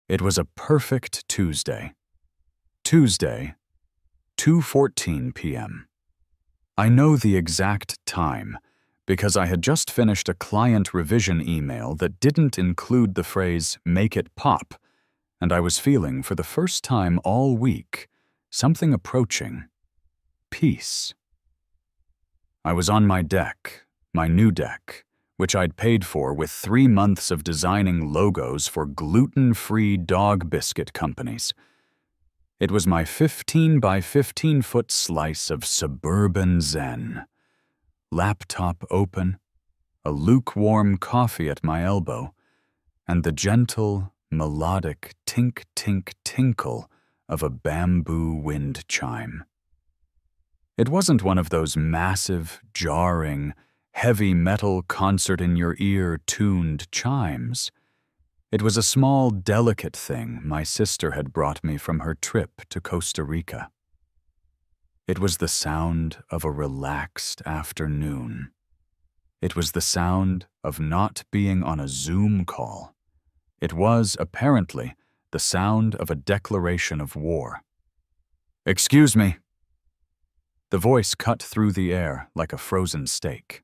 It was a perfect Tuesday. Tuesday, 2:14 p.m. I know the exact time because I had just finished a client revision email that didn't include the phrase "make it pop," and I was feeling for the first time all week something approaching. Peace. I was on my deck, my new deck, which I'd paid for with 3 months of designing logos for gluten-free dog biscuit companies. It was my 15 by 15-foot slice of suburban zen. Laptop open, a lukewarm coffee at my elbow, and the gentle, melodic tink-tink-tinkle of a bamboo wind chime. It wasn't one of those massive, jarring, heavy metal concert-in-your-ear tuned chimes. It was a small, delicate thing my sister had brought me from her trip to Costa Rica. It was the sound of a relaxed afternoon. It was the sound of not being on a Zoom call. It was, apparently, the sound of a declaration of war. "Excuse me." The voice cut through the air like a frozen steak.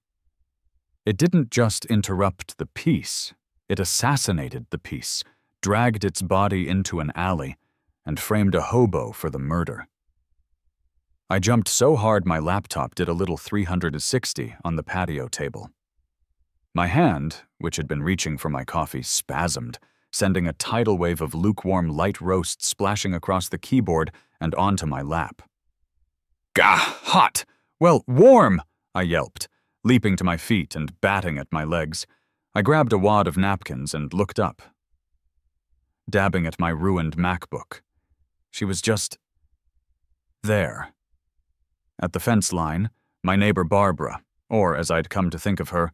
It didn't just interrupt the peace, it assassinated the peace, dragged its body into an alley, and framed a hobo for the murder. I jumped so hard my laptop did a little 360 on the patio table. My hand, which had been reaching for my coffee, spasmed, sending a tidal wave of lukewarm light roast splashing across the keyboard and onto my lap. "Gah, hot! Well, warm!" I yelped, leaping to my feet and batting at my legs. I grabbed a wad of napkins and looked up, dabbing at my ruined MacBook. She was just there. At the fence line, my neighbor Barbara, or as I'd come to think of her,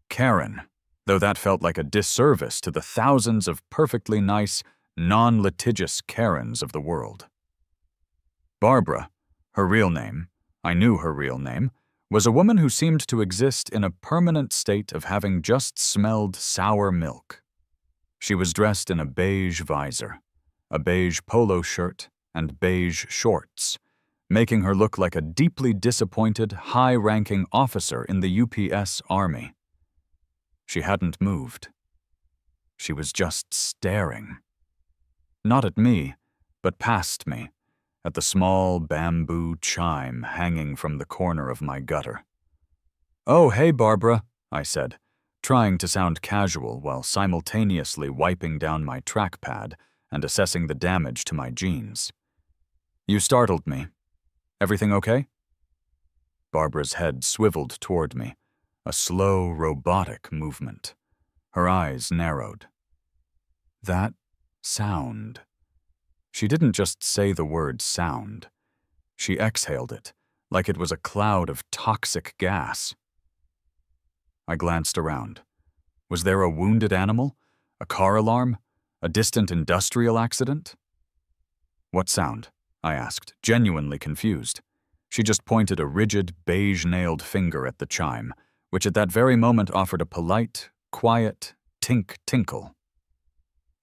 Karen, though that felt like a disservice to the thousands of perfectly nice, non-litigious Karens of the world. Barbara, her real name, I knew her real name, was a woman who seemed to exist in a permanent state of having just smelled sour milk. She was dressed in a beige visor, a beige polo shirt, and beige shorts, making her look like a deeply disappointed, high-ranking officer in the UPS Army. She hadn't moved. She was just staring. Not at me, but past me, at the small bamboo chime hanging from the corner of my gutter. "Oh, hey, Barbara," I said, trying to sound casual while simultaneously wiping down my trackpad and assessing the damage to my jeans. "You startled me. Everything okay?" Barbara's head swiveled toward me, a slow, robotic movement. Her eyes narrowed. That sound. She didn't just say the word sound. She exhaled it, like it was a cloud of toxic gas. I glanced around. Was there a wounded animal? A car alarm? A distant industrial accident? "What sound?" I asked, genuinely confused. She just pointed a rigid, beige-nailed finger at the chime, which at that very moment offered a polite, quiet tink-tinkle.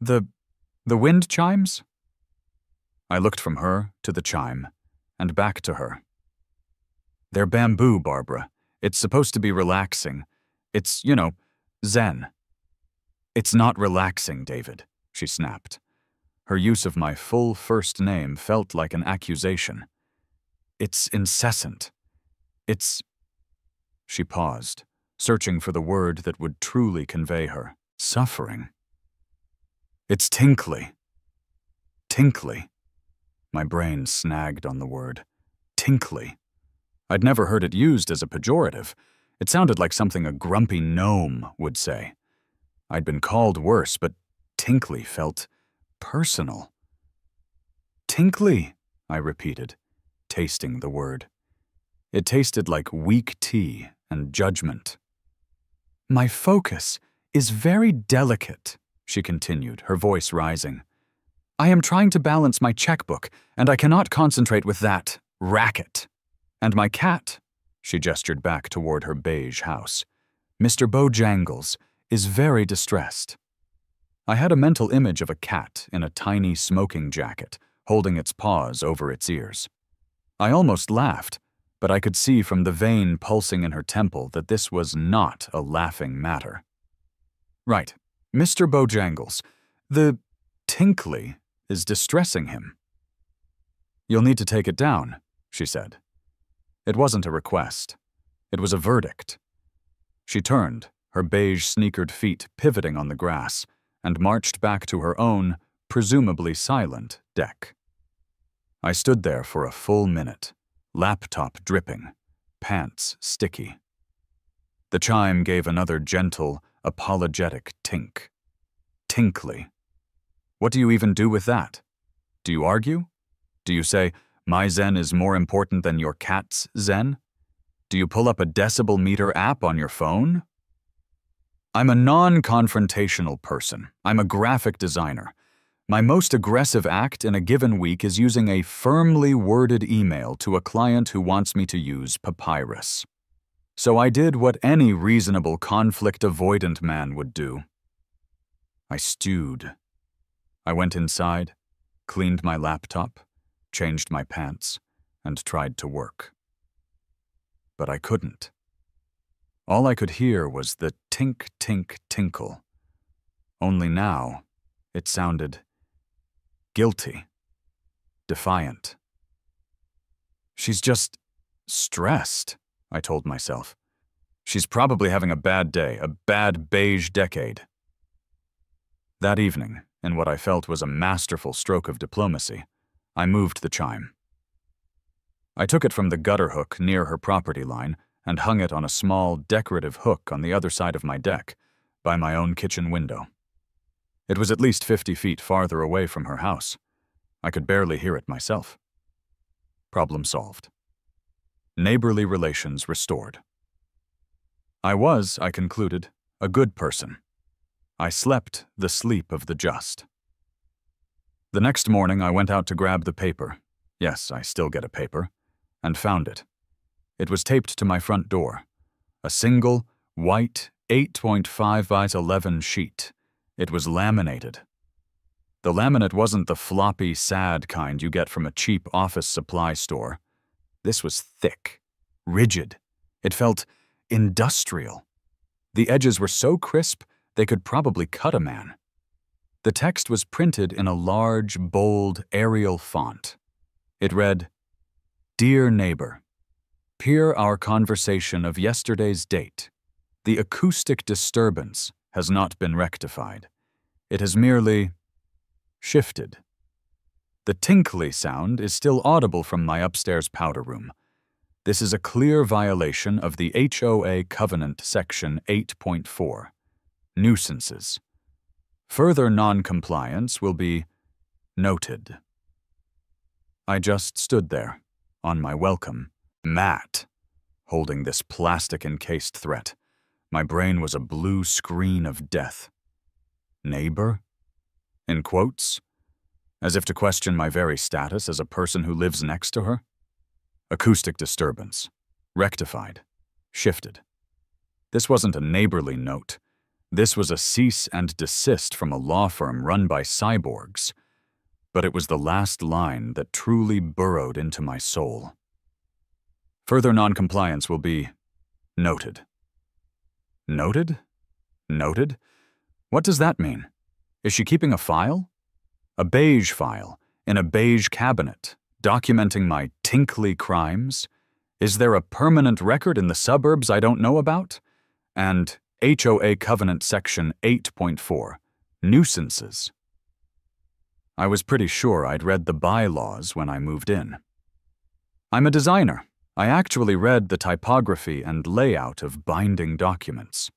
The wind chimes?" I looked from her to the chime, and back to her. "They're bamboo, Barbara. It's supposed to be relaxing. It's, zen." "It's not relaxing, David," she snapped. Her use of my full first name felt like an accusation. "It's incessant. It's—" She paused, searching for the word that would truly convey her suffering. "It's tinkly." Tinkly. My brain snagged on the word. Tinkly. I'd never heard it used as a pejorative. It sounded like something a grumpy gnome would say. I'd been called worse, but tinkly felt personal. "Tinkly," I repeated, tasting the word. It tasted like weak tea and judgment. "My focus is very delicate," she continued, her voice rising. "I am trying to balance my checkbook, and I cannot concentrate with that racket. And my cat," she gestured back toward her beige house, "Mr. Bojangles, is very distressed." I had a mental image of a cat in a tiny smoking jacket, holding its paws over its ears. I almost laughed, but I could see from the vein pulsing in her temple that this was not a laughing matter. Right, Mr. Bojangles, the tinkly is distressing him. You'll need to take it down, she said. It wasn't a request. It was a verdict. She turned, her beige sneakered feet pivoting on the grass, and marched back to her own, presumably silent, deck. I stood there for a full minute, laptop dripping, pants sticky. The chime gave another gentle, apologetic tink. Tinkly. What do you even do with that? Do you argue? Do you say, my zen is more important than your cat's zen? Do you pull up a decibel meter app on your phone? I'm a non-confrontational person. I'm a graphic designer. My most aggressive act in a given week is using a firmly worded email to a client who wants me to use Papyrus. So I did what any reasonable conflict-avoidant man would do. I stewed. I went inside, cleaned my laptop, changed my pants, and tried to work. But I couldn't. All I could hear was the tink-tink-tinkle. Only now, it sounded guilty, defiant. She's just stressed, I told myself. She's probably having a bad day, a bad beige decade. That evening, in what I felt was a masterful stroke of diplomacy, I moved the chime. I took it from the gutter hook near her property line and hung it on a small, decorative hook on the other side of my deck, by my own kitchen window. It was at least 50 feet farther away from her house. I could barely hear it myself. Problem solved. Neighborly relations restored. I was, I concluded, a good person. I slept the sleep of the just. The next morning I went out to grab the paper. Yes, I still get a paper. And found it. It was taped to my front door. A single, white, 8.5 by 11 sheet. It was laminated. The laminate wasn't the floppy, sad kind you get from a cheap office supply store. This was thick, rigid. It felt industrial. The edges were so crisp they could probably cut a man. The text was printed in a large, bold, Arial font. It read, Dear neighbor, peer our conversation of yesterday's date. The acoustic disturbance has not been rectified. It has merely shifted. The tinkly sound is still audible from my upstairs powder room. This is a clear violation of the HOA Covenant Section 8.4, Nuisances. Further non-compliance will be noted. I just stood there, on my welcome mat, holding this plastic-encased threat. My brain was a blue screen of death. Neighbor? In quotes? As if to question my very status as a person who lives next to her? Acoustic disturbance. Rectified. Shifted. This wasn't a neighborly note. This was a cease and desist from a law firm run by cyborgs. But it was the last line that truly burrowed into my soul. Further noncompliance will be noted. Noted? Noted? What does that mean? Is she keeping a file? A beige file, in a beige cabinet, documenting my tinkly crimes? Is there a permanent record in the suburbs I don't know about? And HOA Covenant Section 8.4, Nuisances. I was pretty sure I'd read the bylaws when I moved in. I'm a designer. I actually read the typography and layout of binding documents.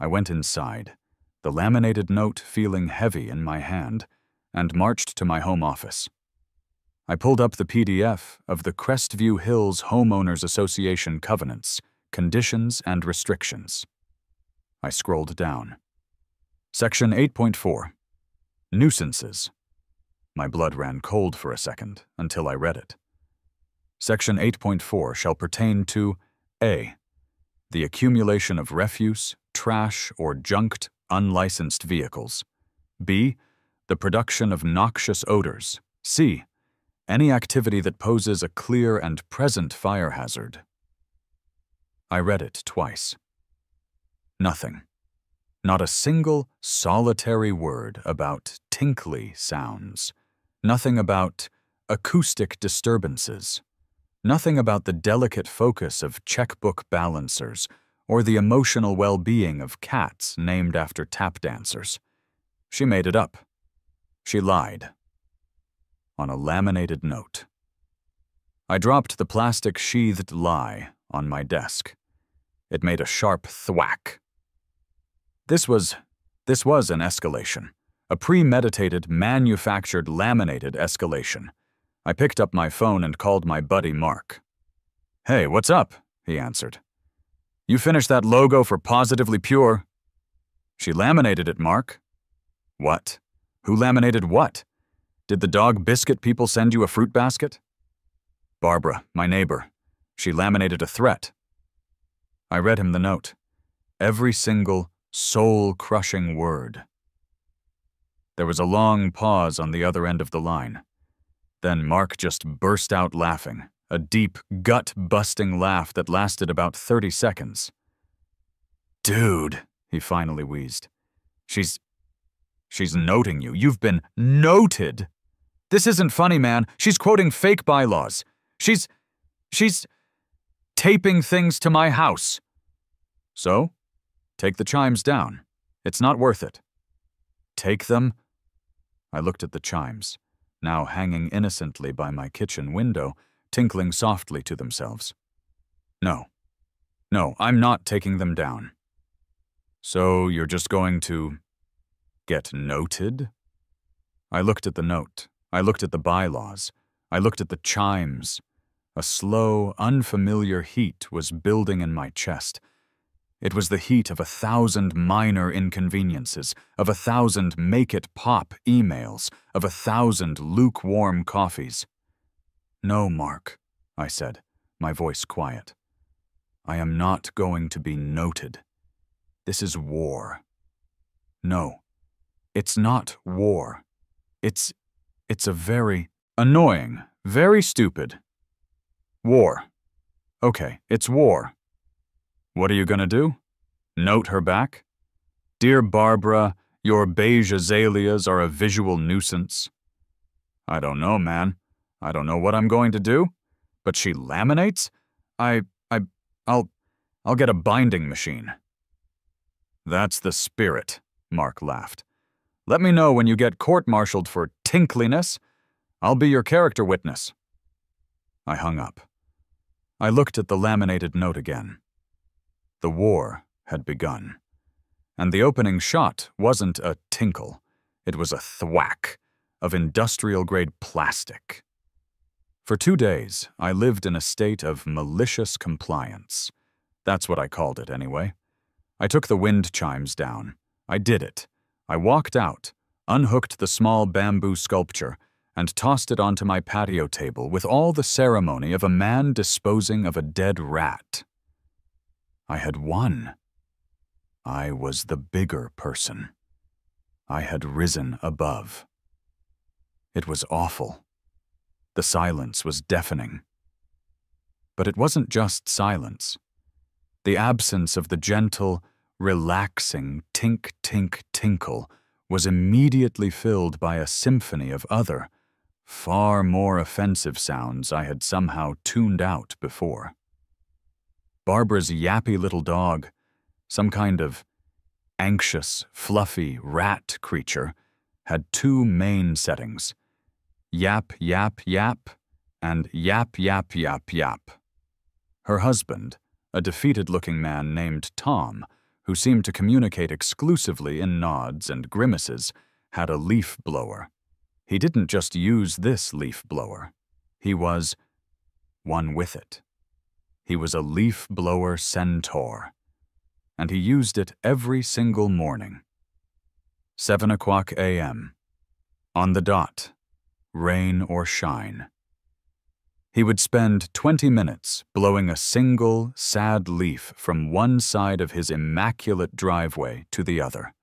I went inside, the laminated note feeling heavy in my hand, and marched to my home office. I pulled up the PDF of the Crestview Hills Homeowners Association Covenants, Conditions and Restrictions. I scrolled down. Section 8.4, Nuisances. My blood ran cold for a second until I read it. Section 8.4 shall pertain to A. The accumulation of refuse, trash, or junked, unlicensed vehicles. B. The production of noxious odors. C. Any activity that poses a clear and present fire hazard. I read it twice. Nothing. Not a single solitary word about tinkly sounds. Nothing about acoustic disturbances. Nothing about the delicate focus of checkbook balancers or the emotional well-being of cats named after tap dancers. She made it up. She lied. On a laminated note. I dropped the plastic sheathed lie on my desk. It made a sharp thwack. This was an escalation. A premeditated, manufactured, laminated escalation. I picked up my phone and called my buddy Mark. "Hey, what's up?" he answered. "You finished that logo for Positively Pure?" "She laminated it, Mark." "What? Who laminated what? Did the dog biscuit people send you a fruit basket?" "Barbara, my neighbor. She laminated a threat." I read him the note. Every single soul-crushing word. There was a long pause on the other end of the line. Then Mark just burst out laughing, a deep, gut-busting laugh that lasted about 30 seconds. "Dude," he finally wheezed. She's noting you. You've been noted. This isn't funny, man. She's quoting fake bylaws. She's taping things to my house." "So? Take the chimes down. It's not worth it." "Take them?" I looked at the chimes, now hanging innocently by my kitchen window, tinkling softly to themselves. No, I'm not taking them down." "So you're just going to get noted?" I looked at the note. I looked at the bylaws. I looked at the chimes. A slow, unfamiliar heat was building in my chest. It was the heat of 1,000 minor inconveniences, of 1,000 make-it-pop emails, of 1,000 lukewarm coffees. "No, Mark," I said, my voice quiet. "I am not going to be noted. This is war." "No, it's not war. It's a very annoying, very stupid war. Okay, it's war. What are you gonna do? Note her back? Dear Barbara, your beige azaleas are a visual nuisance." "I don't know, man. I don't know what I'm going to do. But she laminates? I'll get a binding machine." "That's the spirit," Mark laughed. "Let me know when you get court-martialed for tinkliness. I'll be your character witness." I hung up. I looked at the laminated note again. The war had begun. And the opening shot wasn't a tinkle. It was a thwack of industrial-grade plastic. For 2 days, I lived in a state of malicious compliance. That's what I called it, anyway. I took the wind chimes down. I did it. I walked out, unhooked the small bamboo sculpture, and tossed it onto my patio table with all the ceremony of a man disposing of a dead rat. I had won. I was the bigger person. I had risen above. It was awful. The silence was deafening. But it wasn't just silence. The absence of the gentle, relaxing tink-tink-tinkle was immediately filled by a symphony of other, far more offensive sounds I had somehow tuned out before. Barbara's yappy little dog, some kind of anxious, fluffy rat creature, had 2 main settings: yap, yap, yap, and yap, yap, yap, yap. Her husband, a defeated-looking man named Tom, who seemed to communicate exclusively in nods and grimaces, had a leaf blower. He didn't just use this leaf blower. He was one with it. He was a leaf blower centaur, and he used it every single morning. 7:00 a.m. On the dot, rain or shine. He would spend 20 minutes blowing a single, sad leaf from one side of his immaculate driveway to the other.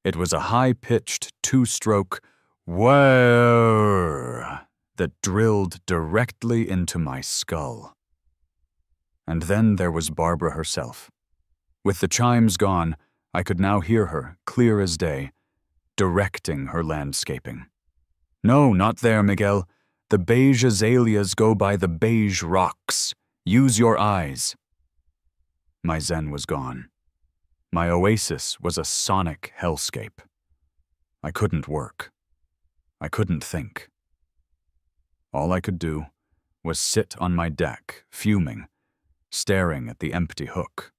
It was a high-pitched two-stroke whirr that drilled directly into my skull. And then there was Barbara herself. With the chimes gone, I could now hear her, clear as day, directing her landscaping. "No, not there, Miguel. The beige azaleas go by the beige rocks. Use your eyes." My zen was gone. My oasis was a sonic hellscape. I couldn't work. I couldn't think. All I could do was sit on my deck, fuming, staring at the empty hook.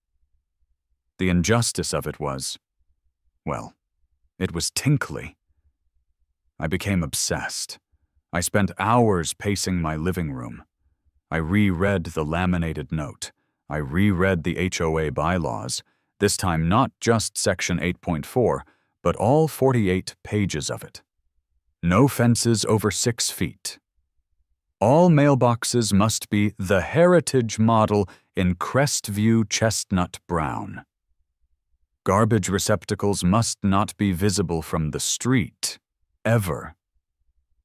The injustice of it was, well, it was tinkly. I became obsessed. I spent hours pacing my living room. I reread the laminated note. I reread the HOA bylaws, this time not just Section 8.4, but all 48 pages of it. No fences over 6 feet. All mailboxes must be the Heritage model in Crestview chestnut brown. Garbage receptacles must not be visible from the street, ever.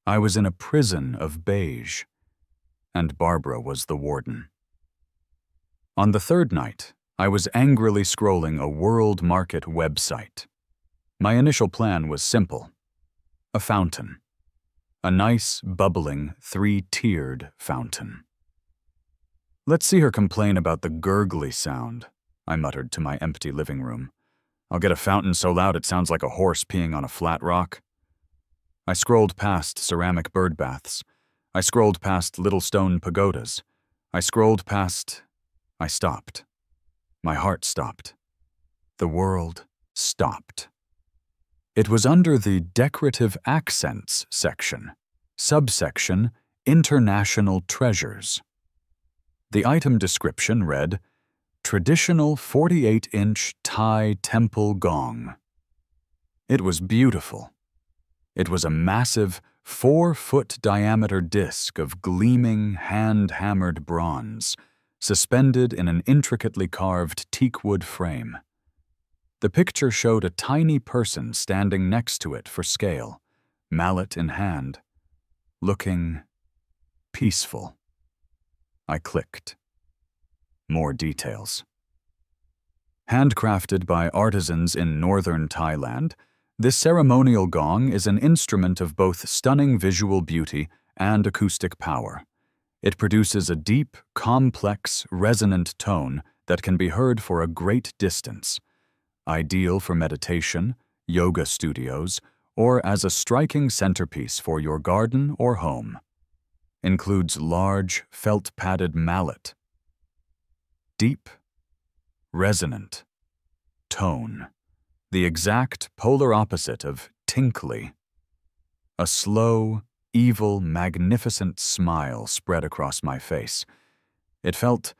I was in a prison of beige, and Barbara was the warden. On the third night, I was angrily scrolling a World Market website. My initial plan was simple: a fountain. A nice, bubbling, 3-tiered fountain. "Let's see her complain about the gurgly sound," I muttered to my empty living room. "I'll get a fountain so loud it sounds like a horse peeing on a flat rock." I scrolled past ceramic bird baths. I scrolled past little stone pagodas. I scrolled past... I stopped. My heart stopped. The world stopped. It was under the Decorative Accents section, subsection International Treasures. The item description read, "Traditional 48-inch Thai temple gong." It was beautiful. It was a massive 4-foot diameter disc of gleaming, hand-hammered bronze, suspended in an intricately carved teakwood frame. The picture showed a tiny person standing next to it for scale, mallet in hand, looking peaceful. I clicked. More details. Handcrafted by artisans in northern Thailand, this ceremonial gong is an instrument of both stunning visual beauty and acoustic power. It produces a deep, complex, resonant tone that can be heard for a great distance, ideal for meditation, yoga studios, or as a striking centerpiece for your garden or home. Includes large, felt-padded mallet. Deep, resonant, tone. The exact polar opposite of tinkly. A slow, evil, magnificent smile spread across my face. It felt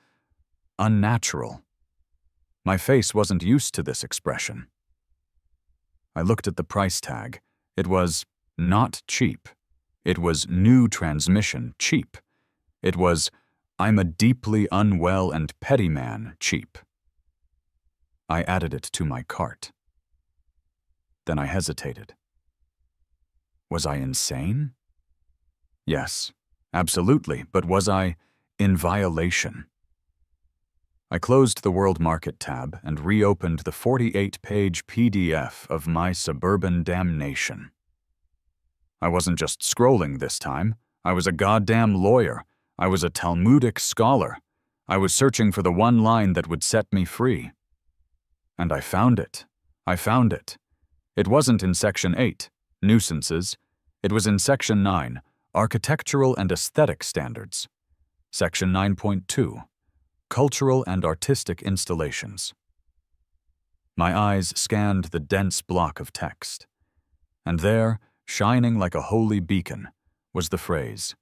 unnatural. My face wasn't used to this expression. I looked at the price tag. It was not cheap. It was new transmission cheap. It was I'm a deeply unwell and petty man cheap. I added it to my cart. Then I hesitated. Was I insane? Yes, absolutely, but was I in violation? I closed the World Market tab and reopened the 48-page PDF of my suburban damnation. I wasn't just scrolling this time. I was a goddamn lawyer. I was a Talmudic scholar. I was searching for the one line that would set me free. And I found it. I found it. It wasn't in Section 8, Nuisances. It was in Section 9, Architectural and Aesthetic Standards. Section 9.2, Cultural and Artistic Installations. My eyes scanned the dense block of text. And there, shining like a holy beacon, was the phrase,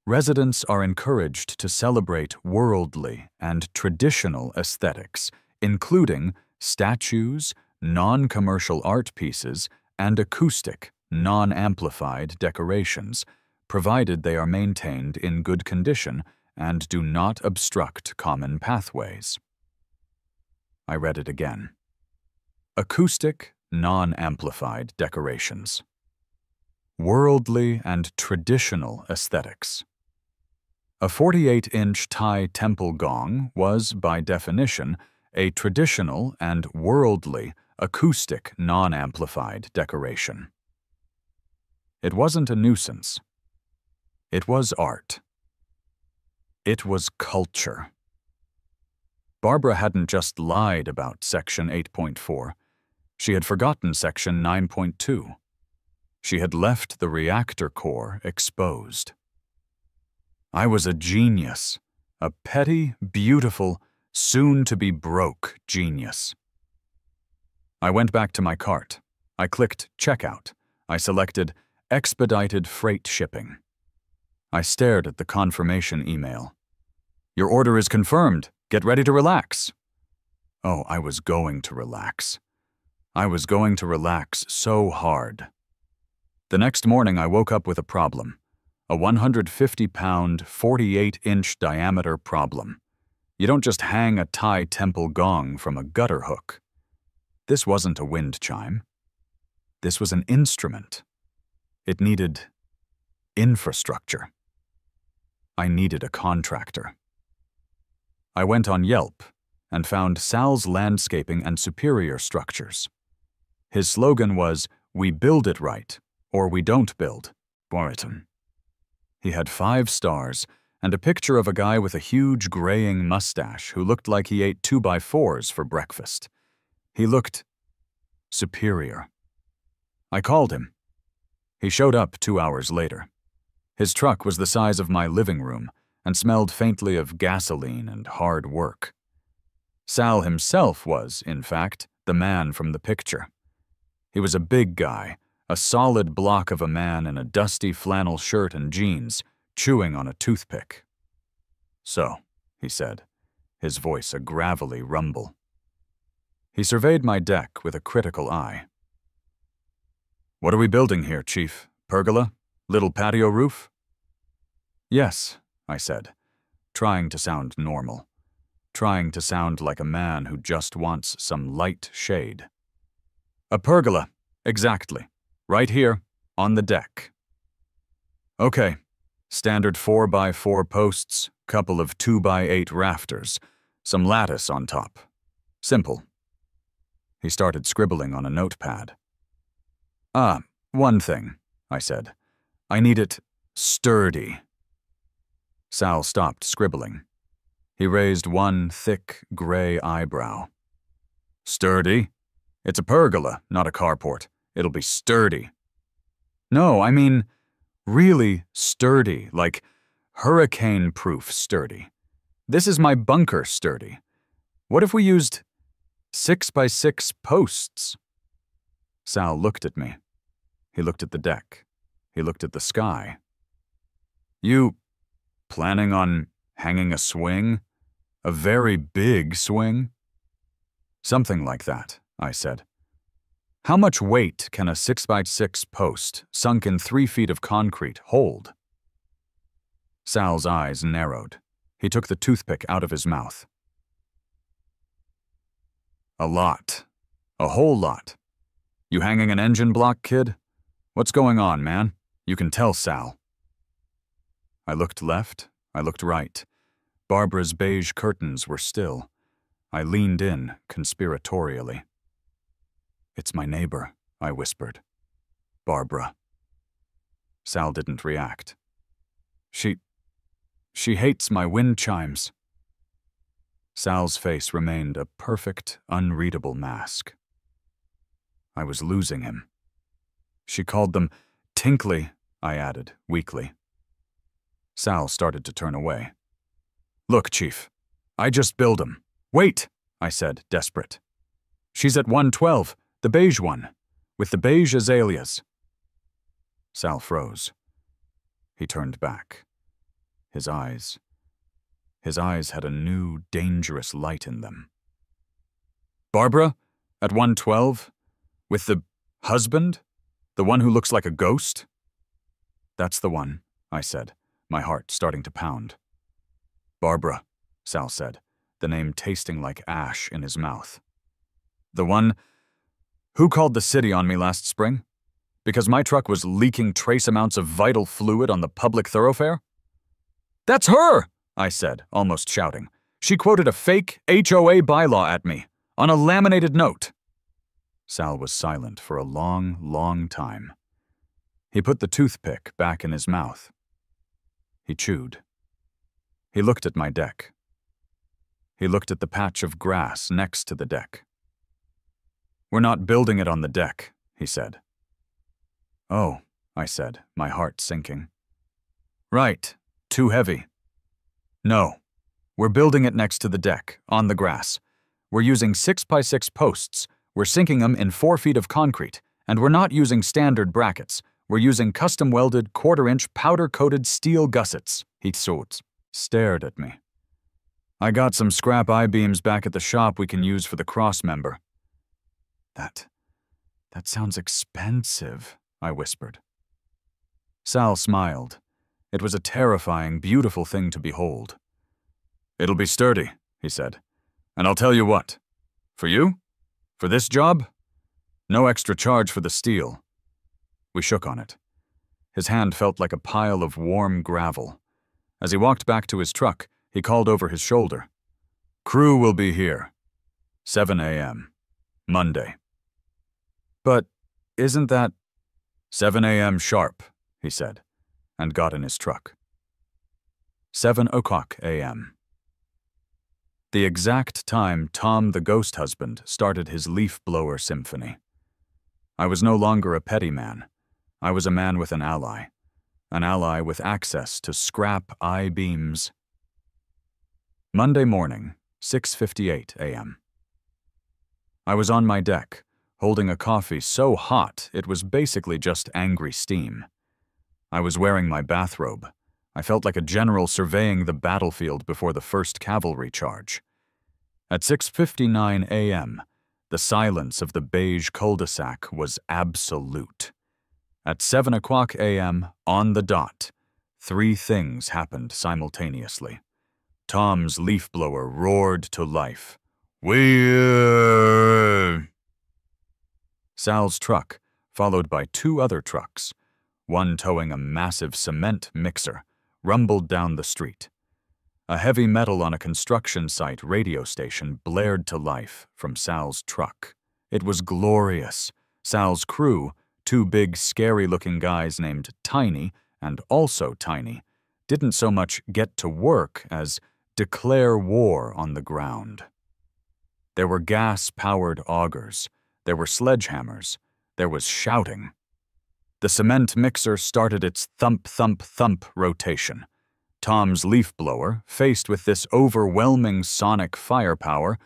"Residents are encouraged to celebrate worldly and traditional aesthetics, including statues, non-commercial art pieces, and acoustic, non-amplified decorations, provided they are maintained in good condition and do not obstruct common pathways." I read it again. Acoustic, non-amplified decorations. Worldly and traditional aesthetics. A 48-inch Thai temple gong was, by definition, a traditional and worldly acoustic non-amplified decoration. It wasn't a nuisance. It was art. It was culture. Barbara hadn't just lied about Section 8.4. She had forgotten Section 9.2. She had left the reactor core exposed. I was a genius, a petty, beautiful, soon-to-be-broke genius. I went back to my cart. I clicked Checkout. I selected Expedited Freight Shipping. I stared at the confirmation email. Your order is confirmed. Get ready to relax. Oh, I was going to relax. I was going to relax so hard. The next morning, I woke up with a problem. A 150-pound, 48-inch diameter problem. You don't just hang a Thai temple gong from a gutter hook. This wasn't a wind chime. This was an instrument. It needed infrastructure. I needed a contractor. I went on Yelp and found Sal's Landscaping and Superior Structures. His slogan was, "We build it right, or we don't build, Boyton." He had 5 stars and a picture of a guy with a huge graying mustache who looked like he ate 2x4s for breakfast. He looked superior. I called him. He showed up 2 hours later. His truck was the size of my living room and smelled faintly of gasoline and hard work. Sal himself was, in fact, the man from the picture. He was a big guy, a solid block of a man in a dusty flannel shirt and jeans, chewing on a toothpick. "So," he said, his voice a gravelly rumble. He surveyed my deck with a critical eye. "What are we building here, Chief? Pergola? Little patio roof?" "Yes," I said, trying to sound normal, trying to sound like a man who just wants some light shade. "A pergola, exactly. Right here, on the deck." "Okay, standard 4x4 posts, couple of 2x8 rafters, some lattice on top. Simple." He started scribbling on a notepad. One thing," I said. "I need it sturdy." Sal stopped scribbling. He raised one thick, gray eyebrow. "Sturdy? It's a pergola, not a carport. It'll be sturdy." "No, I mean, really sturdy, like hurricane-proof sturdy. This is my bunker sturdy. What if we used 6x6 posts?" Sal looked at me. He looked at the deck. He looked at the sky. "You planning on hanging a swing? A very big swing?" "Something like that," I said. "How much weight can a 6x6 post, sunk in 3 feet of concrete, hold?" Sal's eyes narrowed. He took the toothpick out of his mouth. "A lot. A whole lot. You hanging an engine block, kid? What's going on, man? You can tell Sal." I looked left. I looked right. Barbara's beige curtains were still. I leaned in conspiratorially. "It's my neighbor," I whispered. "Barbara." Sal didn't react. She hates my wind chimes." Sal's face remained a perfect, unreadable mask. I was losing him. "She called them tinkly," I added, weakly. Sal started to turn away. "Look, Chief, I just build 'em. Wait," I said, desperate. "She's at 112, the beige one, with the beige azaleas." Sal froze. He turned back. His eyes had a new, dangerous light in them. "Barbara, at 112, with the husband? The one who looks like a ghost?" "That's the one," I said, my heart starting to pound. "Barbara," Sal said, the name tasting like ash in his mouth. "The one Who called the city on me last spring? Because my truck was leaking trace amounts of vital fluid on the public thoroughfare? That's her, I said, almost shouting. She quoted a fake HOA bylaw at me, on a laminated note. Sal was silent for a long, long time. He put the toothpick back in his mouth. He chewed. He looked at my deck. He looked at the patch of grass next to the deck. We're not building it on the deck, he said. Oh, I said, my heart sinking. Right, too heavy. No, we're building it next to the deck, on the grass. We're using 6x6 posts. We're sinking them in 4 feet of concrete, and we're not using standard brackets. We're using custom-welded, quarter-inch, powder-coated steel gussets. He stared at me. I got some scrap I-beams back at the shop we can use for the cross member. That sounds expensive, I whispered. Sal smiled. It was a terrifying, beautiful thing to behold. It'll be sturdy, he said. And I'll tell you what. For you? For this job? No extra charge for the steel. We shook on it. His hand felt like a pile of warm gravel. As he walked back to his truck, he called over his shoulder. Crew will be here. 7 a.m. Monday. But isn't that 7 a.m. sharp, he said, and got in his truck. 7 o'clock a.m. The exact time Tom the ghost husband started his leaf blower symphony. I was no longer a petty man. I was a man with an ally with access to scrap I-beams. Monday morning, 6:58 a.m. I was on my deck, holding a coffee so hot it was basically just angry steam. I was wearing my bathrobe. I felt like a general surveying the battlefield before the first cavalry charge. At 6:59 a.m., the silence of the beige cul-de-sac was absolute. At 7 o'clock a.m., on the dot, 3 things happened simultaneously. Tom's leaf blower roared to life. We're... Sal's truck, followed by 2 other trucks, one towing a massive cement mixer, rumbled down the street. A heavy metal on a construction site radio station blared to life from Sal's truck. It was glorious. Sal's crew, 2 big, scary-looking guys named Tiny and also Tiny, didn't so much get to work as declare war on the ground. There were gas-powered augers. There were sledgehammers. There was shouting. The cement mixer started its thump-thump-thump rotation. Tom's leaf blower, faced with this overwhelming sonic firepower,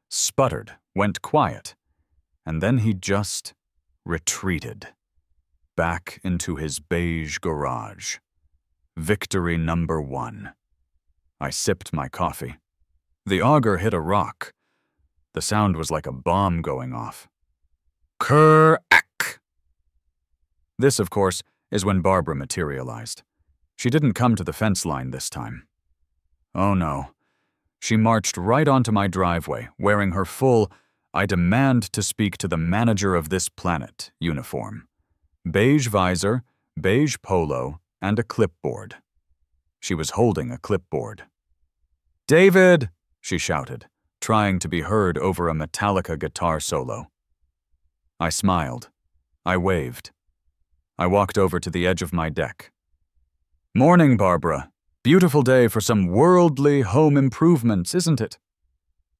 sputtered, went quiet, and then he just retreated. Back into his beige garage. Victory number 1. I sipped my coffee. The auger hit a rock. The sound was like a bomb going off. Ker-ack! This, of course, is when Barbara materialized. She didn't come to the fence line this time. Oh no. She marched right onto my driveway, wearing her full, I demand to speak to the manager of this planet uniform. Beige visor, beige polo, and a clipboard. She was holding a clipboard. David, she shouted, trying to be heard over a Metallica guitar solo. I smiled. I waved. I walked over to the edge of my deck. Morning, Barbara. Beautiful day for some worldly home improvements, isn't it?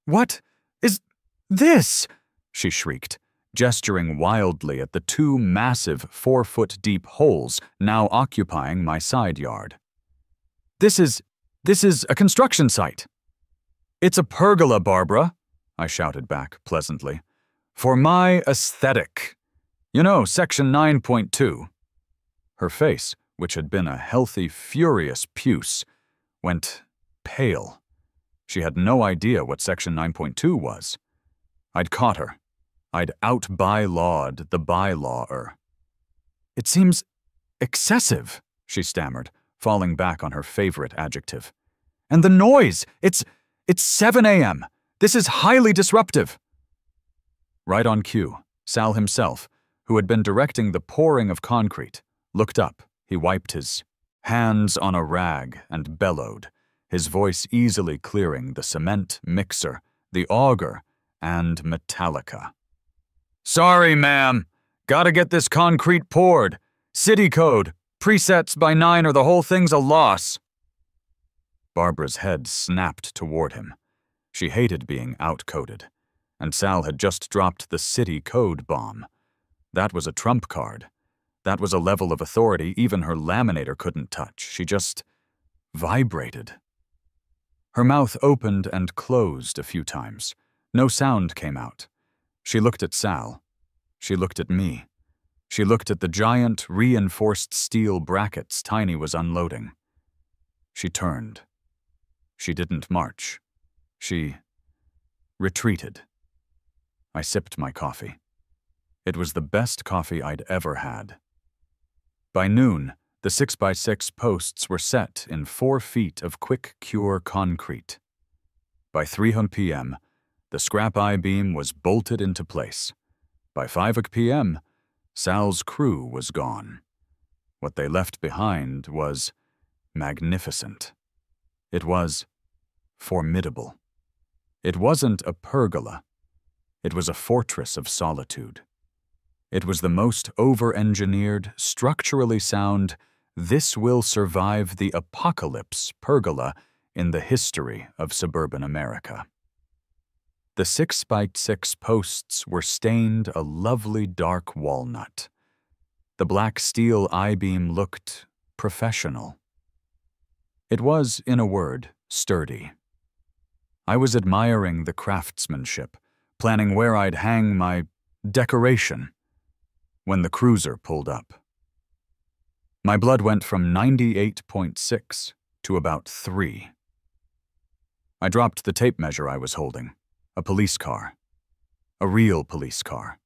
What is this? She shrieked, gesturing wildly at the 2 massive 4-foot-deep holes now occupying my side yard. This is a construction site. It's a pergola, Barbara, I shouted back pleasantly. For my aesthetic. You know, Section 9.2. Her face, which had been a healthy, furious puce, went pale. She had no idea what Section 9.2 was. I'd caught her. I'd out-bylawed the bylawer. It seems excessive, she stammered, falling back on her favorite adjective. And the noise! It's 7 a.m. This is highly disruptive. Right on cue, Sal himself, who had been directing the pouring of concrete, looked up. He wiped his hands on a rag and bellowed, his voice easily clearing the cement mixer, the auger, and Metallica. "Sorry, ma'am. Gotta get this concrete poured. City code. Presets by 9 or the whole thing's a loss." Barbara's head snapped toward him. She hated being outcoded, and Sal had just dropped the city code bomb. That was a trump card. That was a level of authority even her laminator couldn't touch. She just vibrated. Her mouth opened and closed a few times. No sound came out. She looked at Sal. She looked at me. She looked at the giant, reinforced steel brackets Tiny was unloading. She turned. She didn't march. She retreated. I sipped my coffee. It was the best coffee I'd ever had. By noon, the 6x6 posts were set in 4 feet of quick-cure concrete. By 3 p.m., the scrap I-beam was bolted into place. By 5 p.m., Sal's crew was gone. What they left behind was magnificent. It was formidable. It wasn't a pergola. It was a fortress of solitude. It was the most over-engineered, structurally sound, this-will-survive-the-apocalypse pergola in the history of suburban America. The 6x6 posts were stained a lovely dark walnut. The black steel I-beam looked professional. It was, in a word, sturdy. I was admiring the craftsmanship, planning where I'd hang my decoration, when the cruiser pulled up. My blood went from 98.6 to about 3. I dropped the tape measure I was holding. A police car. A real police car.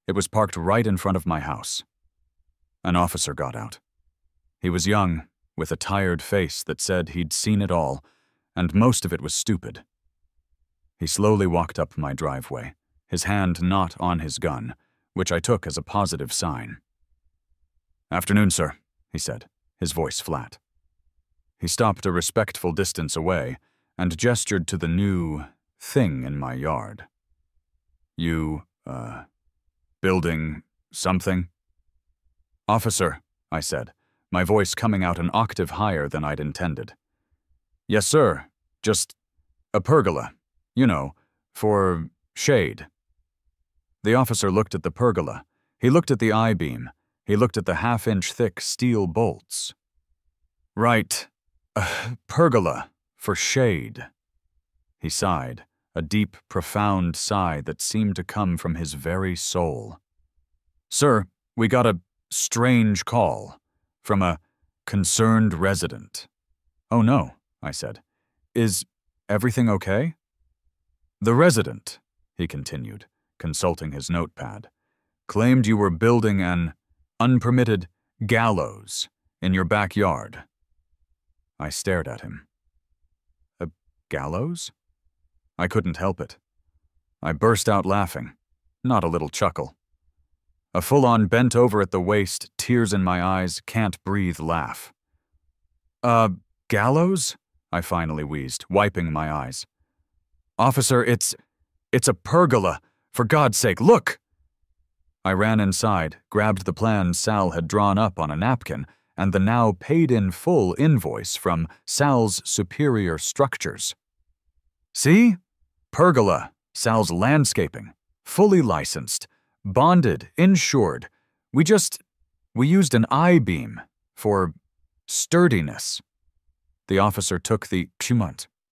It was parked right in front of my house. An officer got out. He was young, with a tired face that said he'd seen it all, and most of it was stupid. He slowly walked up my driveway, his hand not on his gun, which I took as a positive sign. "Afternoon, sir," he said, his voice flat. He stopped a respectful distance away and gestured to the new thing in my yard. "You, building something?" "Officer," I said, my voice coming out an octave higher than I'd intended. "Yes, sir. Just a pergola, you know, for shade." The officer looked at the pergola. He looked at the I-beam. He looked at the half-inch thick steel bolts. "Right. Pergola for shade." He sighed, a deep, profound sigh that seemed to come from his very soul. "Sir, we got a strange call from a concerned resident." "Oh no," I said. "Is everything okay?" "The resident," he continued, consulting his notepad, "claimed you were building an unpermitted gallows in your backyard." I stared at him. "A gallows?" I couldn't help it. I burst out laughing, not a little chuckle. A full-on bent-over-at-the-waist, tears-in-my-eyes, can't-breathe laugh. Gallows?" I finally wheezed, wiping my eyes. "Officer, it's a pergola. For God's sake, look!" I ran inside, grabbed the plans Sal had drawn up on a napkin, and the now paid-in-full invoice from Sal's Superior Structures. "See? Pergola, Sal's Landscaping, fully licensed, bonded, insured. We used an I-beam for sturdiness." The officer took the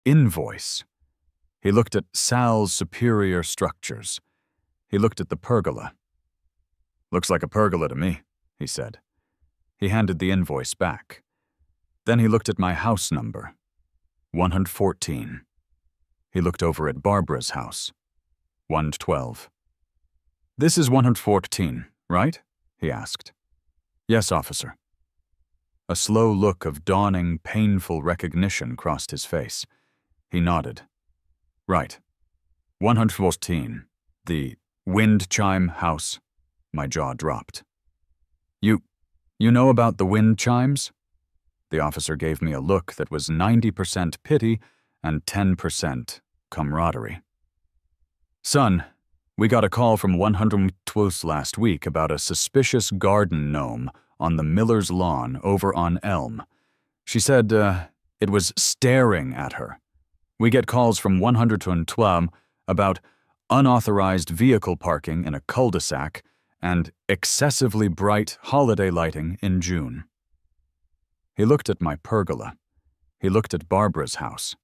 invoice. He looked at Sal's Superior Structures. He looked at the pergola. "Looks like a pergola to me," he said. He handed the invoice back. Then he looked at my house number, 114. He looked over at Barbara's house, 112. "This is 114, right?" he asked. "Yes, officer." A slow look of dawning, painful recognition crossed his face. He nodded. "Right. 114. The Wind chime house. My jaw dropped. You know about the wind chimes? The officer gave me a look that was 90% pity and 10% camaraderie. Son, we got a call from 112 last week about a suspicious garden gnome on the Miller's lawn over on Elm. She said it was staring at her. We get calls from 112 about unauthorized vehicle parking in a cul-de-sac and excessively bright holiday lighting in June. He looked at my pergola. He looked at Barbara's house.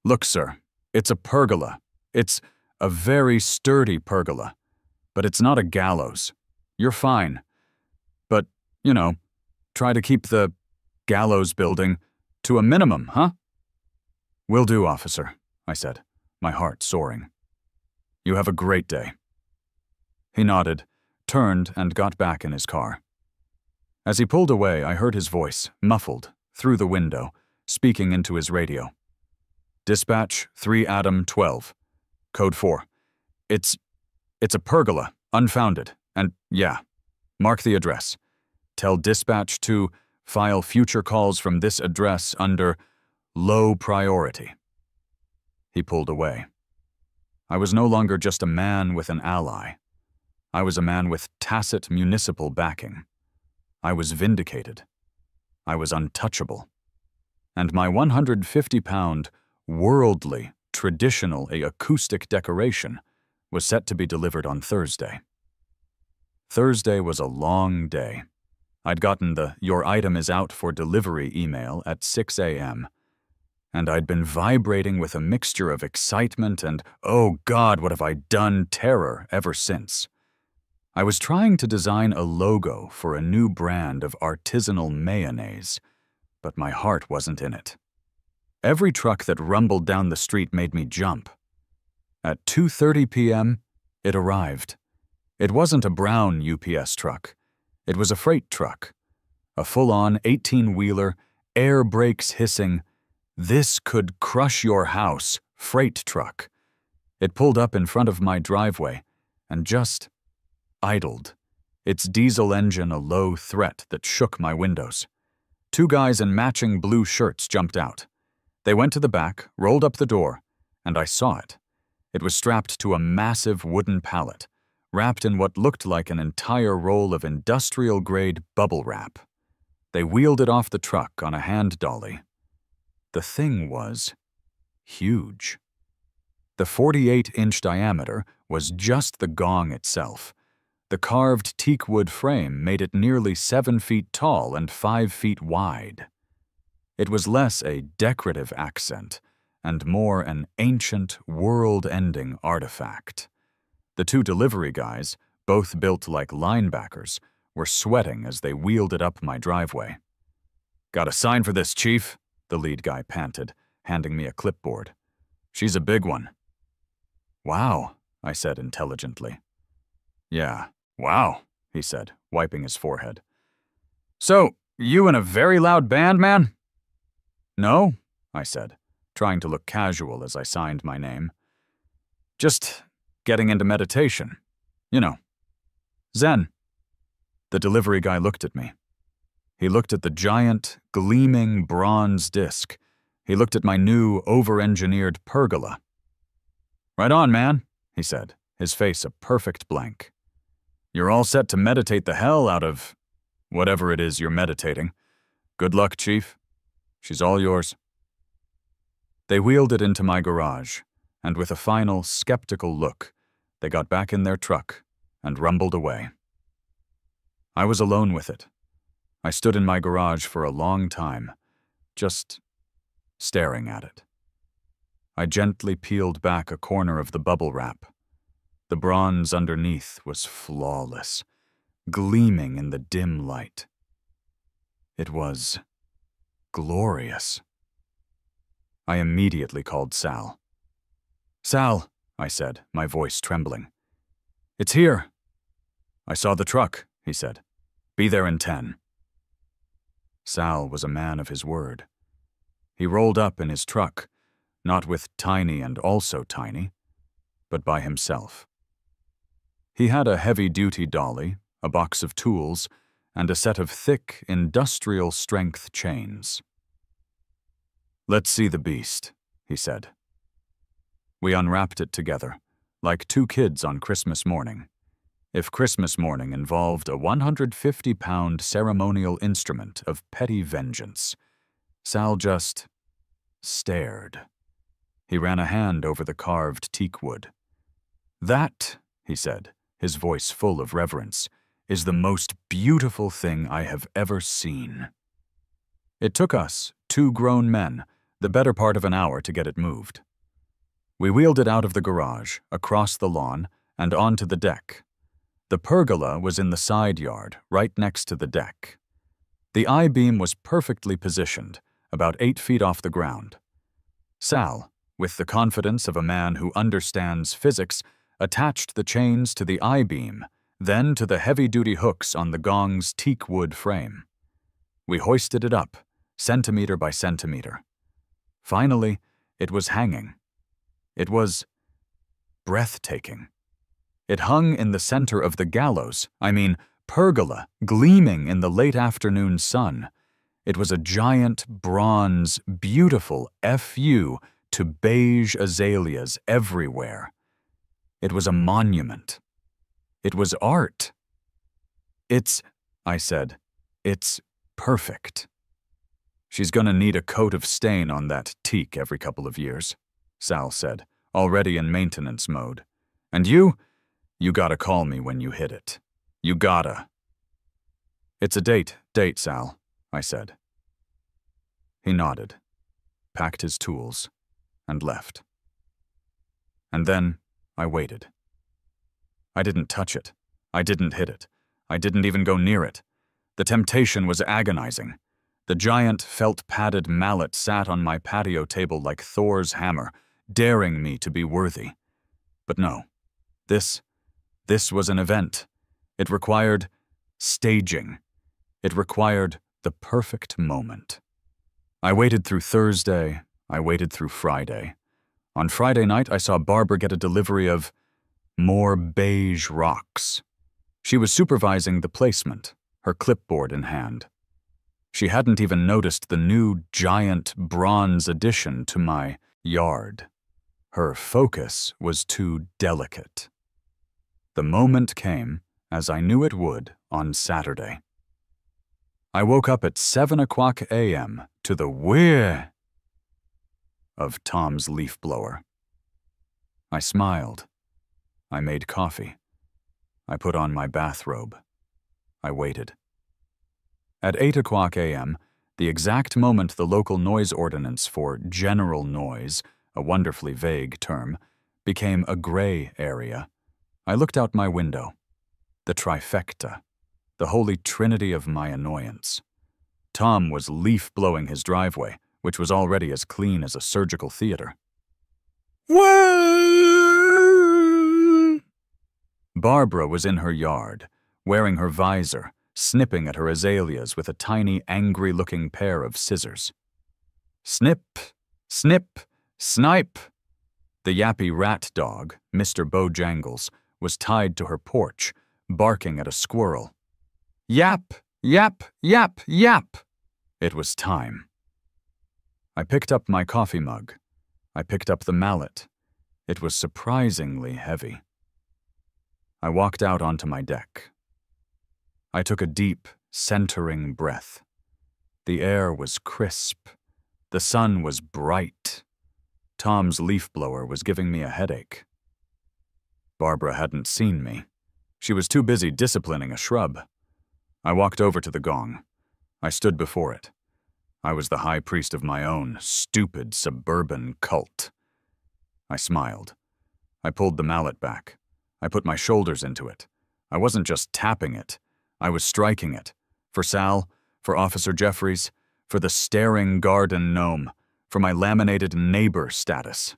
Look, sir, it's a pergola. It's a very sturdy pergola. But it's not a gallows. You're fine. But, try to keep the gallows building to a minimum, huh? Will do, officer, I said, my heart soaring. You have a great day. He nodded, turned, and got back in his car. As he pulled away, I heard his voice, muffled, through the window, speaking into his radio. Dispatch 3 Adam 12. Code 4. It's a pergola, unfounded, and yeah, mark the address. Tell dispatch to file future calls from this address under low priority. He pulled away. I was no longer just a man with an ally. I was a man with tacit municipal backing. I was vindicated. I was untouchable. And my 150-pound, worldly, traditional acoustic decoration was set to be delivered on Thursday. Thursday was a long day. I'd gotten the "Your item is out for delivery" email at 6 a.m., and I'd been vibrating with a mixture of excitement and, oh God, what have I done, terror ever since. I was trying to design a logo for a new brand of artisanal mayonnaise, but my heart wasn't in it. Every truck that rumbled down the street made me jump. At 2:30 p.m., it arrived. It wasn't a brown UPS truck. It was a freight truck. A full-on 18-wheeler, air brakes hissing, "This could crush your house" freight truck. It pulled up in front of my driveway and just idled, its diesel engine a low threat that shook my windows. 2 guys in matching blue shirts jumped out. They went to the back, rolled up the door, and I saw it. It was strapped to a massive wooden pallet, wrapped in what looked like an entire roll of industrial-grade bubble wrap. They wheeled it off the truck on a hand dolly. The thing was huge. The 48-inch diameter was just the gong itself. The carved teakwood frame made it nearly 7 feet tall and 5 feet wide. It was less a decorative accent and more an ancient, world-ending artifact. The 2 delivery guys, both built like linebackers, were sweating as they wheeled it up my driveway. "Got a sign for this, Chief?" the lead guy panted, handing me a clipboard. "She's a big one." "Wow," I said intelligently. "Yeah, wow," he said, wiping his forehead. "So, you in a very loud band, man?" "No," I said, trying to look casual as I signed my name. "Just getting into meditation. Zen." The delivery guy looked at me. He looked at the giant, gleaming bronze disc. He looked at my new, over-engineered pergola. "Right on, man," he said, his face a perfect blank. "You're all set to meditate the hell out of whatever it is you're meditating. Good luck, Chief. She's all yours." They wheeled it into my garage, and with a final, skeptical look, they got back in their truck and rumbled away. I was alone with it. I stood in my garage for a long time, just staring at it. I gently peeled back a corner of the bubble wrap. The bronze underneath was flawless, gleaming in the dim light. It was glorious. I immediately called Sal. "Sal," I said, my voice trembling. "It's here." "I saw the truck," he said. "Be there in 10. Sal was a man of his word. He rolled up in his truck, not with Tiny and also Tiny, but by himself. He had a heavy-duty dolly, a box of tools, and a set of thick, industrial-strength chains. "Let's see the beast," he said. We unwrapped it together, like two kids on Christmas morning. If Christmas morning involved a 150-pound ceremonial instrument of petty vengeance, Sal just stared. He ran a hand over the carved teak wood. "That," he said, his voice full of reverence, "is the most beautiful thing I have ever seen." It took us, two grown men, the better part of an hour to get it moved. We wheeled it out of the garage, across the lawn, and onto the deck. The pergola was in the side yard, right next to the deck. The I-beam was perfectly positioned, about 8 feet off the ground. Sal, with the confidence of a man who understands physics, attached the chains to the I-beam, then to the heavy-duty hooks on the gong's teak wood frame. We hoisted it up, centimeter by centimeter. Finally, it was hanging. It was breathtaking. It hung in the center of the gallows, pergola, gleaming in the late afternoon sun. It was a giant, bronze, beautiful FU to beige azaleas everywhere. It was a monument. It was art. I said, "It's perfect." "She's gonna need a coat of stain on that teak every couple of years," Sal said, already in maintenance mode. "And you gotta call me when you hit it. You gotta." "It's a date, Sal," I said. He nodded, packed his tools, and left. And then I waited. I didn't touch it. I didn't hit it. I didn't even go near it. The temptation was agonizing. The giant felt-padded mallet sat on my patio table like Thor's hammer, daring me to be worthy. But no, this was an event. It required staging. It required the perfect moment. I waited through Thursday. I waited through Friday. On Friday night, I saw Barbara get a delivery of more beige rocks. She was supervising the placement, her clipboard in hand. She hadn't even noticed the new giant bronze addition to my yard. Her focus was too delicate. The moment came, as I knew it would, on Saturday. I woke up at 7:00 a.m. to the whir of Tom's leaf blower. I smiled. I made coffee. I put on my bathrobe. I waited. At 8:00 a.m., the exact moment the local noise ordinance for general noise, a wonderfully vague term, became a gray area, I looked out my window. The trifecta, the holy trinity of my annoyance. Tom was leaf-blowing his driveway, which was already as clean as a surgical theater. Barbara was in her yard, wearing her visor, snipping at her azaleas with a tiny, angry-looking pair of scissors. Snip, snip, snipe! The yappy rat dog, Mr. Bojangles, was tied to her porch, barking at a squirrel. Yap, yap, yap, yap! It was time. I picked up my coffee mug. I picked up the mallet. It was surprisingly heavy. I walked out onto my deck. I took a deep, centering breath. The air was crisp. The sun was bright. Tom's leaf blower was giving me a headache. Barbara hadn't seen me. She was too busy disciplining a shrub. I walked over to the gong. I stood before it. I was the high priest of my own stupid suburban cult. I smiled. I pulled the mallet back. I put my shoulders into it. I wasn't just tapping it. I was striking it. For Sal, for Officer Jeffries, for the staring garden gnome, for my laminated neighbor status.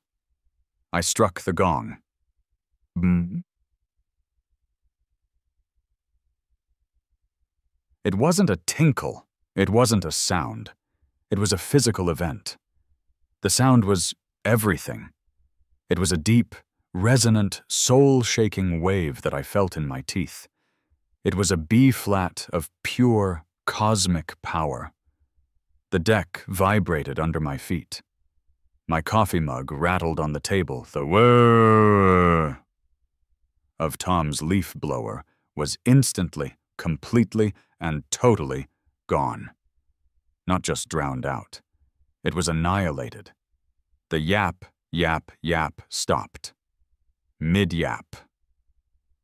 I struck the gong. Bmm. It wasn't a tinkle. It wasn't a sound. It was a physical event. The sound was everything. It was a deep, resonant, soul-shaking wave that I felt in my teeth. It was a B-flat of pure, cosmic power. The deck vibrated under my feet. My coffee mug rattled on the table. The whirr of Tom's leaf blower was instantly, completely, and totally gone. Not just drowned out. It was annihilated. The yap, yap, yap stopped. Mid-yap.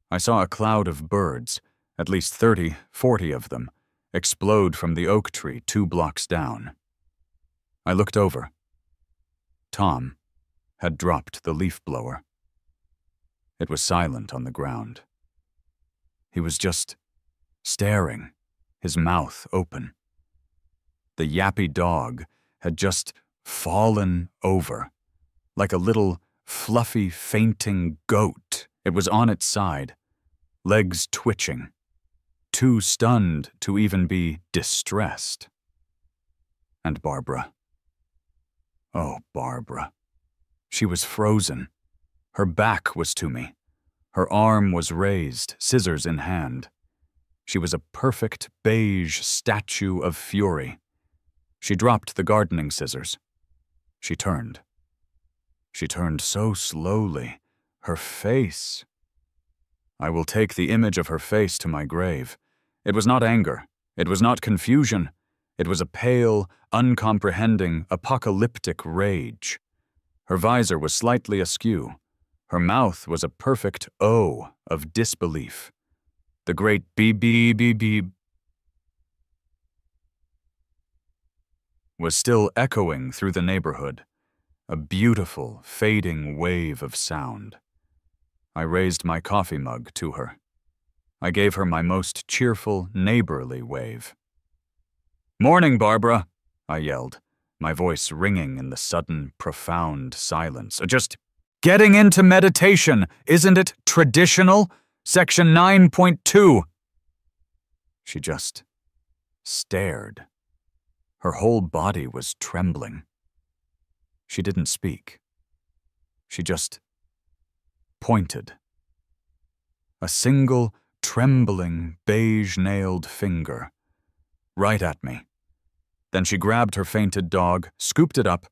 I saw a cloud of birds, at least 30, 40 of them, explode from the oak tree 2 blocks down. I looked over. Tom had dropped the leaf blower. It was silent on the ground. He was just staring, his mouth open. The yappy dog had just fallen over, like a little fluffy, fainting goat. It was on its side, legs twitching, too stunned to even be distressed. And Barbara. Oh, Barbara. She was frozen. Her back was to me. Her arm was raised, scissors in hand. She was a perfect beige statue of fury. She dropped the gardening scissors. She turned. She turned so slowly. Her face. I will take the image of her face to my grave. It was not anger. It was not confusion. It was a pale, uncomprehending, apocalyptic rage. Her visor was slightly askew. Her mouth was a perfect O of disbelief. The great beep beep beep beep was still echoing through the neighborhood, a beautiful, fading wave of sound. I raised my coffee mug to her. I gave her my most cheerful, neighborly wave. "Morning, Barbara," I yelled, my voice ringing in the sudden, profound silence. "Just getting into meditation, isn't it traditional? Section 9.2. She just stared. Her whole body was trembling. She didn't speak. She just pointed. A single, trembling, beige-nailed finger. Right at me. Then she grabbed her fainted dog, scooped it up,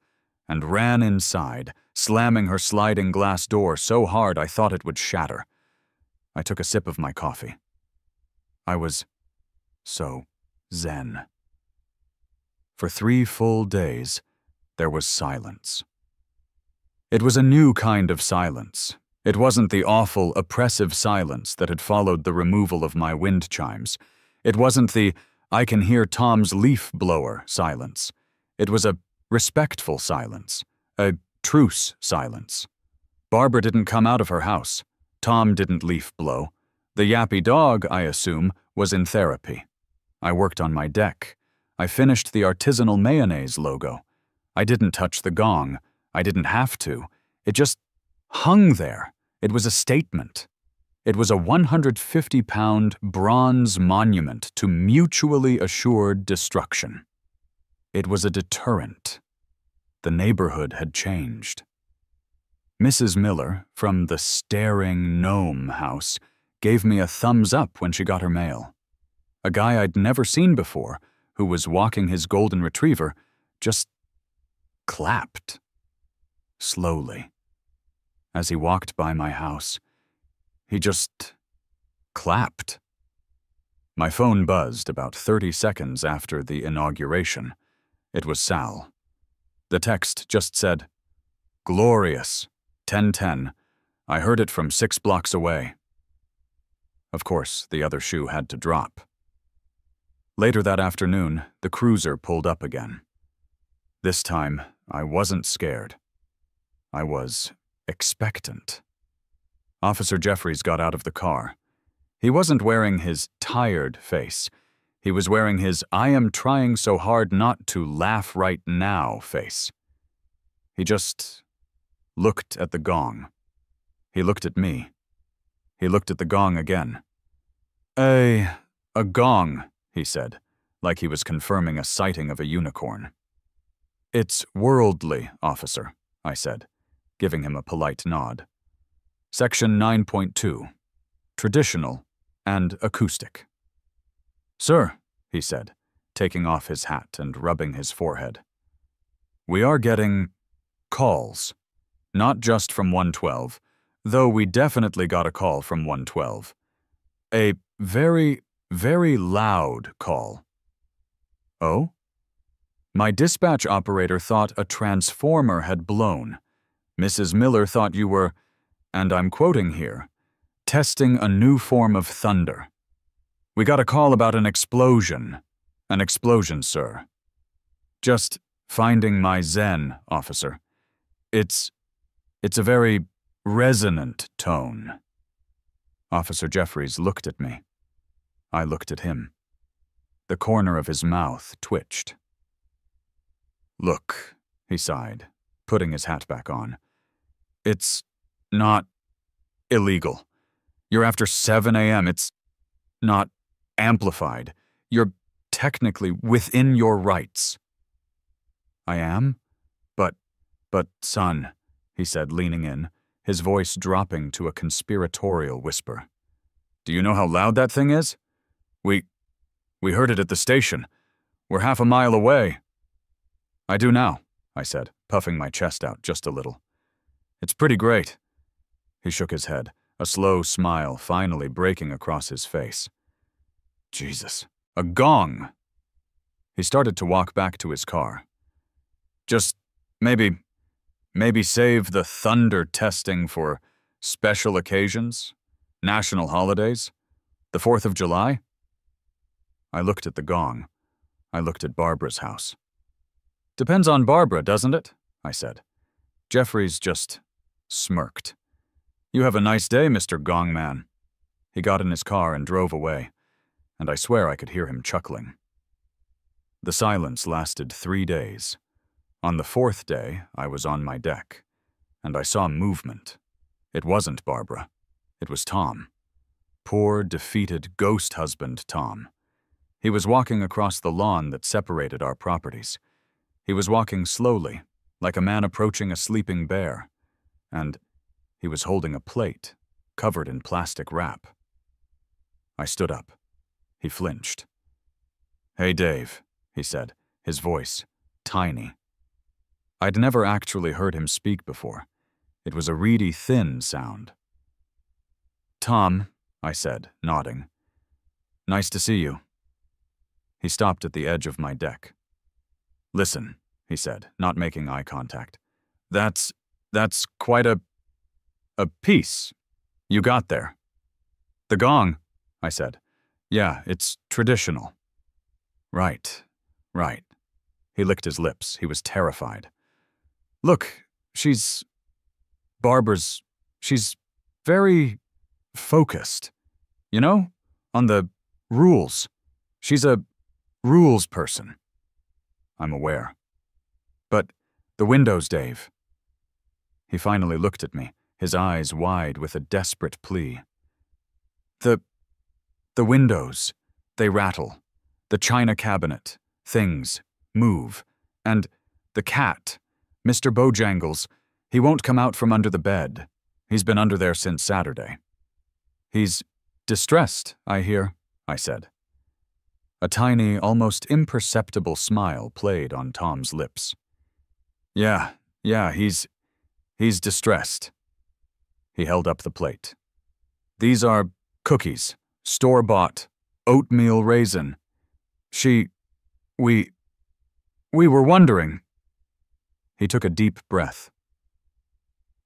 and ran inside, slamming her sliding glass door so hard I thought it would shatter. I took a sip of my coffee. I was so zen. For 3 full days, there was silence. It was a new kind of silence. It wasn't the awful, oppressive silence that had followed the removal of my wind chimes. It wasn't the "I can hear Tom's leaf blower" silence. It was a respectful silence, a truce silence. Barbara didn't come out of her house. Tom didn't leaf blow. The yappy dog, I assume, was in therapy. I worked on my deck. I finished the artisanal mayonnaise logo. I didn't touch the gong. I didn't have to. It just hung there. It was a statement. It was a 150-pound bronze monument to mutually assured destruction. It was a deterrent. The neighborhood had changed. Mrs. Miller, from the staring gnome house, gave me a thumbs up when she got her mail. A guy I'd never seen before, who was walking his golden retriever, just clapped. Slowly. As he walked by my house, he just clapped. My phone buzzed about 30 seconds after the inauguration. It was Sal. The text just said, "Glorious, 10:10. I heard it from 6 blocks away." Of course, the other shoe had to drop. Later that afternoon, the cruiser pulled up again. This time, I wasn't scared. I was expectant. Officer Jeffries got out of the car. He wasn't wearing his tired face. He was wearing his "I am trying so hard not to laugh right now" face. He just looked at the gong. He looked at me. He looked at the gong again. A gong," he said, like he was confirming a sighting of a unicorn. "It's worldly, officer," I said, giving him a polite nod. Section 9.2. Traditional and acoustic. Sir, he said, taking off his hat and rubbing his forehead. We are getting calls. Not just from 112, though we definitely got a call from 112. A very, very loud call. Oh? My dispatch operator thought a transformer had blown. Mrs. Miller thought you were, and I'm quoting here, testing a new form of thunder. We got a call about an explosion. An explosion, sir. Just finding my zen, officer. It's a very resonant tone. Officer Jeffries looked at me. I looked at him. The corner of his mouth twitched. Look, he sighed, putting his hat back on. It's not illegal. You're after 7 a.m. It's not amplified. You're technically within your rights. I am? But, son, he said, leaning in, his voice dropping to a conspiratorial whisper. Do you know how loud that thing is? We heard it at the station. We're half a mile away. I do now, I said, puffing my chest out just a little. It's pretty great. He shook his head, a slow smile finally breaking across his face. Jesus, a gong! He started to walk back to his car. Just maybe save the thunder testing for special occasions, national holidays, the 4th of July? I looked at the gong. I looked at Barbara's house. Depends on Barbara, doesn't it? I said. Jeffries just smirked. You have a nice day, Mr. Gongman. He got in his car and drove away, and I swear I could hear him chuckling. The silence lasted 3 days. On the 4th day, I was on my deck, and I saw movement. It wasn't Barbara. It was Tom. Poor, defeated ghost husband Tom. He was walking across the lawn that separated our properties. He was walking slowly, like a man approaching a sleeping bear, and he was holding a plate, covered in plastic wrap. I stood up. He flinched. Hey, Dave, he said, his voice tiny. I'd never actually heard him speak before. It was a reedy, thin sound. Tom, I said, nodding. Nice to see you. He stopped at the edge of my deck. Listen, he said, not making eye contact. That's quite a piece you got there. The gong, I said. Yeah, it's traditional. Right. He licked his lips. He was terrified. Look, she's very focused, you know, on the rules. She's a rules person. I'm aware. But the windows, Dave. He finally looked at me, his eyes wide with a desperate plea. The windows, they rattle. The china cabinet, things move. And the cat, Mr. Bojangles, he won't come out from under the bed. He's been under there since Saturday. He's distressed, I hear, I said. A tiny, almost imperceptible smile played on Tom's lips. Yeah, he's distressed. He held up the plate. These are cookies, store-bought, oatmeal raisin. We were wondering. He took a deep breath.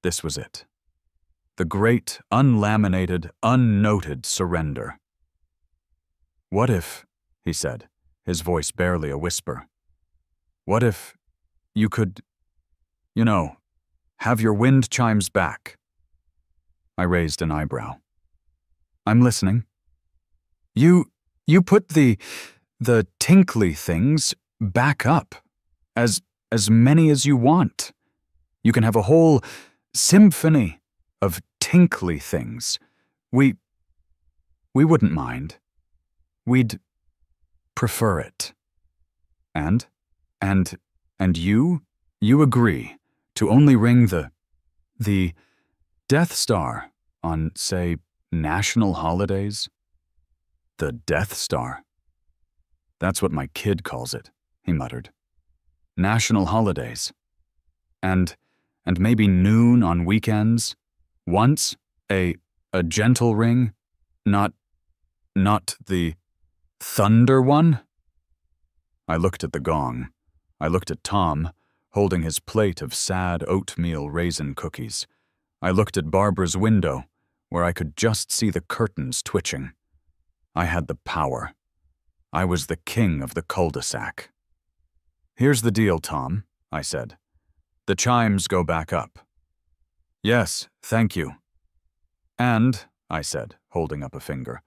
This was it. The great, unlaminated, unnoted surrender. What if, he said, his voice barely a whisper, what if you could, have your wind chimes back? I raised an eyebrow. I'm listening. You put the tinkly things back up, as many as you want. You can have a whole symphony of tinkly things. We wouldn't mind. We'd prefer it. And you agree to only ring the Death Star On, say, national holidays? The Death Star. That's what my kid calls it, he muttered. National holidays. And maybe noon on weekends? Once? A gentle ring? Not the thunder one? I looked at the gong. I looked at Tom, holding his plate of sad oatmeal raisin cookies. I looked at Barbara's window, where I could just see the curtains twitching. I had the power. I was the king of the cul-de-sac. Here's the deal, Tom, I said. The chimes go back up. Yes, thank you. And, I said, holding up a finger,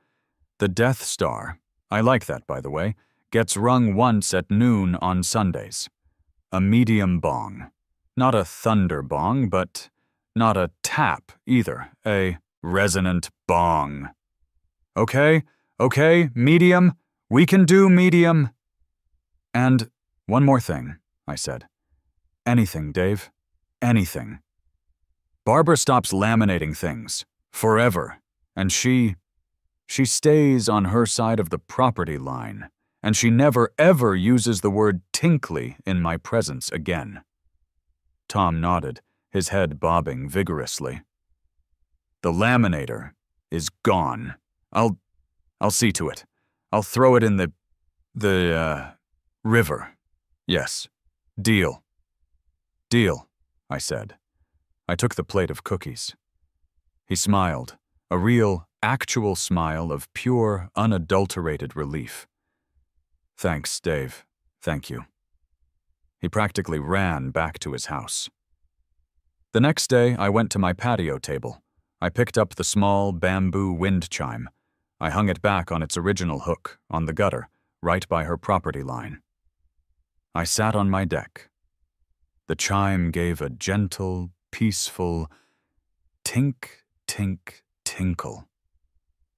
the Death Star, I like that by the way, gets rung once at noon on Sundays. A medium bong. Not a thunder bong, but not a tap either. A resonant bong. Okay, medium. We can do medium. And one more thing, I said. Anything, Dave. Anything. Barbara stops laminating things. Forever. And she stays on her side of the property line. And she never ever uses the word tinkly in my presence again. Tom nodded, his head bobbing vigorously. The laminator is gone. I'll see to it. I'll throw it in the river. Yes. Deal. Deal, I said. I took the plate of cookies. He smiled, a real, actual smile of pure, unadulterated relief. Thanks, Dave. Thank you. He practically ran back to his house. The next day, I went to my patio table. I picked up the small bamboo wind chime. I hung it back on its original hook, on the gutter, right by her property line. I sat on my deck. The chime gave a gentle, peaceful tink, tink, tinkle.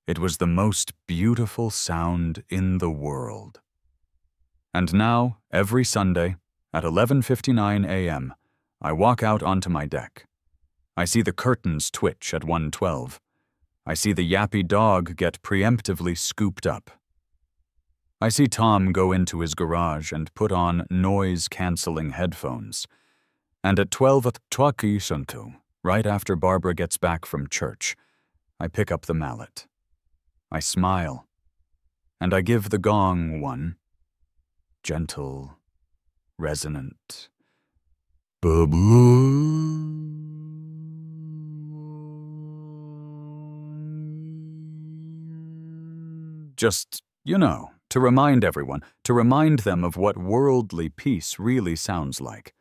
It was the most beautiful sound in the world. And now, every Sunday, at 11:59 a.m., I walk out onto my deck. I see the curtains twitch at 1:12. I see the yappy dog get preemptively scooped up. I see Tom go into his garage and put on noise-canceling headphones. And at 12:20, right after Barbara gets back from church, I pick up the mallet. I smile. And I give the gong one. Gentle, resonant. Just, to remind everyone, to remind them of what worldly peace really sounds like.